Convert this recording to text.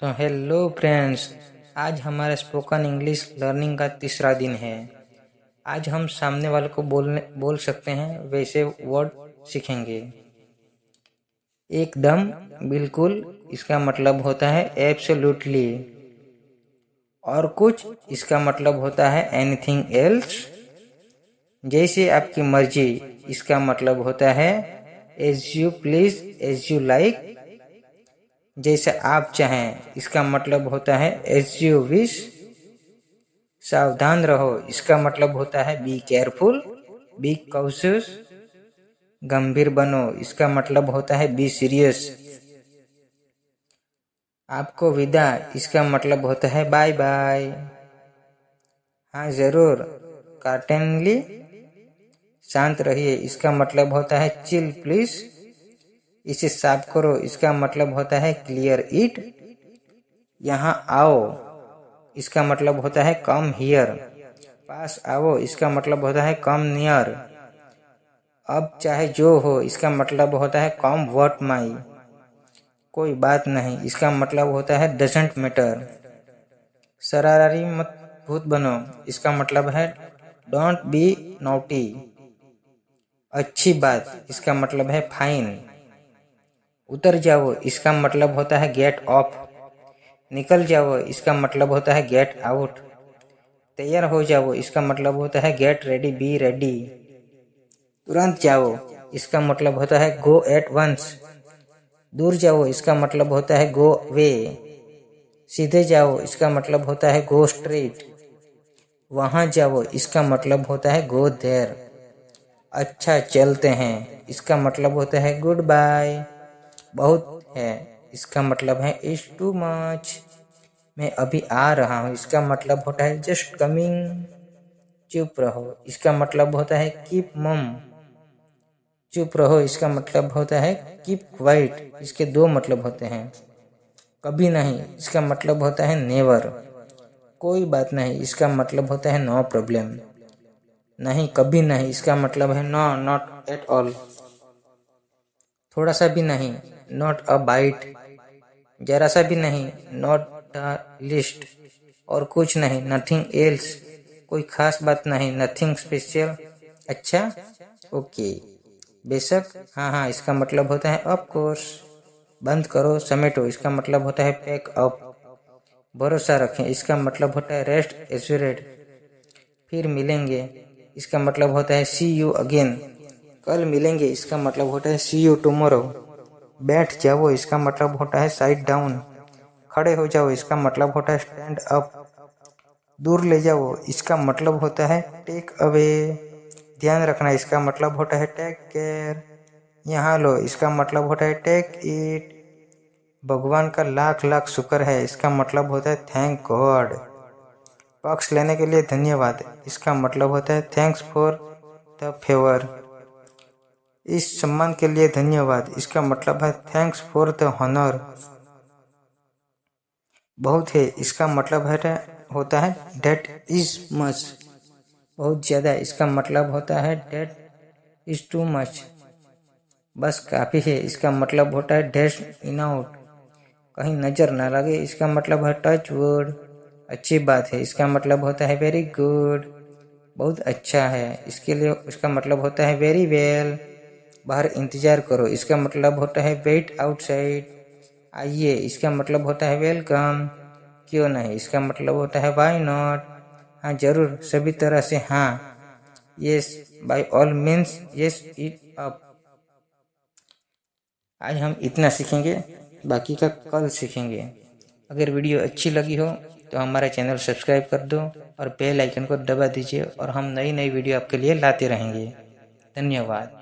तो hello friends, आज हमारा स्पोकन इंग्लिश लर्निंग का तीसरा दिन है। आज हम सामने वाले को बोल सकते हैं वैसे वर्ड सीखेंगे। एकदम, बिल्कुल, इसका मतलब होता है एब्सोल्युटली। और कुछ, इसका मतलब होता है एनीथिंग एल्स। जैसे आपकी मर्जी, इसका मतलब होता है as you please, as you like. जैसे आप चाहें, इसका मतलब होता है एज यू विश। सावधान रहो, इसका मतलब होता है बी केयरफुल, बी कॉशियस। गंभीर बनो, इसका मतलब होता है बी सीरियस। आपको विदा, इसका मतलब होता है बाय बाय। हाँ जरूर, कार्टेनली। शांत रहिए, इसका मतलब होता है चिल प्लीज। इसे साफ करो, इसका मतलब होता है क्लियर इट। यहाँ आओ, इसका मतलब होता है कम हियर। पास आओ, इसका मतलब होता है कम नियर। अब चाहे जो हो, इसका मतलब होता है कम व्हाट माई। कोई बात नहीं, इसका मतलब होता है डजंट मैटर। शरारती मत भूत बनो, इसका मतलब है डोंट बी नॉटी। अच्छी बात, इसका मतलब है फाइन। उतर जाओ, इसका मतलब होता है गेट ऑफ। निकल जाओ, इसका मतलब होता है गेट आउट। तैयार हो जाओ, इसका मतलब होता है गेट रेडी, बी रेडी। तुरंत जाओ, इसका मतलब होता है गो एट वंस। दूर जाओ, इसका मतलब होता है गो वे। सीधे जाओ, इसका मतलब होता है गो स्ट्रेट। वहां जाओ, इसका मतलब होता है गो देयर। अच्छा चलते हैं, इसका मतलब होता है गुड बाय। बहुत है, इसका मतलब है इट्स टू मच। मैं अभी आ रहा हूँ, इसका मतलब होता है जस्ट कमिंग। चुप रहो, इसका मतलब होता है कीप मम। चुप रहो, इसका मतलब होता है कीप क्वाइट। इसके दो मतलब होते हैं। कभी नहीं, इसका मतलब होता है नेवर। कोई बात नहीं, इसका मतलब होता है नो प्रॉब्लम। नहीं, कभी नहीं, इसका मतलब है नो, नॉट एट ऑल। थोड़ा सा भी नहीं, नॉट अ बाइट। जरा सा भी नहीं, नॉट द लिस्ट। और कुछ नहीं, नथिंग एल्स। कोई खास बात नहीं, नथिंग स्पेशल। अच्छा, ओके, बेशक, हाँ हाँ, इसका मतलब होता है ऑफ कोर्स। बंद करो, समेटो, इसका मतलब होता है पैक अप। भरोसा रखें, इसका मतलब होता है रेस्ट एश्योर्ड। फिर मिलेंगे, इसका मतलब होता है सी यू अगेन। कल मिलेंगे, इसका मतलब होता है सी यू टुमारो। बैठ जाओ, इसका मतलब होता है साइड डाउन। खड़े हो जाओ, इसका मतलब होता है स्टैंड अप। दूर ले जाओ, इसका मतलब होता है टेक अवे। ध्यान रखना, इसका मतलब होता है टेक केयर। यहाँ लो, इसका मतलब होता है टेक इट। भगवान का लाख लाख शुक्र है, इसका मतलब होता है थैंक गॉड। पक्ष लेने के लिए धन्यवाद, इसका मतलब होता है थैंक्स फॉर द फेवर। इस सम्मान के लिए धन्यवाद, इसका मतलब है थैंक्स फॉर द ऑनर। बहुत है, इसका मतलब होता है डेट इज मच। बहुत ज्यादा, इसका मतलब होता है डेट इज टू मच। बस काफी है, इसका मतलब होता है डेट्स इनआउट। कहीं नजर ना लगे, इसका मतलब है टच वुड। अच्छी बात है, इसका मतलब होता है वेरी गुड। बहुत अच्छा है, इसके लिए इसका मतलब होता है वेरी वेल। बाहर इंतजार करो, इसका मतलब होता है वेट आउटसाइड। आइए, इसका मतलब होता है वेलकम। क्यों नहीं, इसका मतलब होता है व्हाई नॉट। हाँ जरूर, सभी तरह से हाँ। Yes, by all means yes it up. आज हम इतना सीखेंगे, बाकी का कल सीखेंगे। अगर वीडियो अच्छी लगी हो तो हमारा चैनल सब्सक्राइब कर दो और बेल आइकन को दबा दीजिए, और हम नई नई वीडियो आपके लिए लाते रहेंगे। धन्यवाद।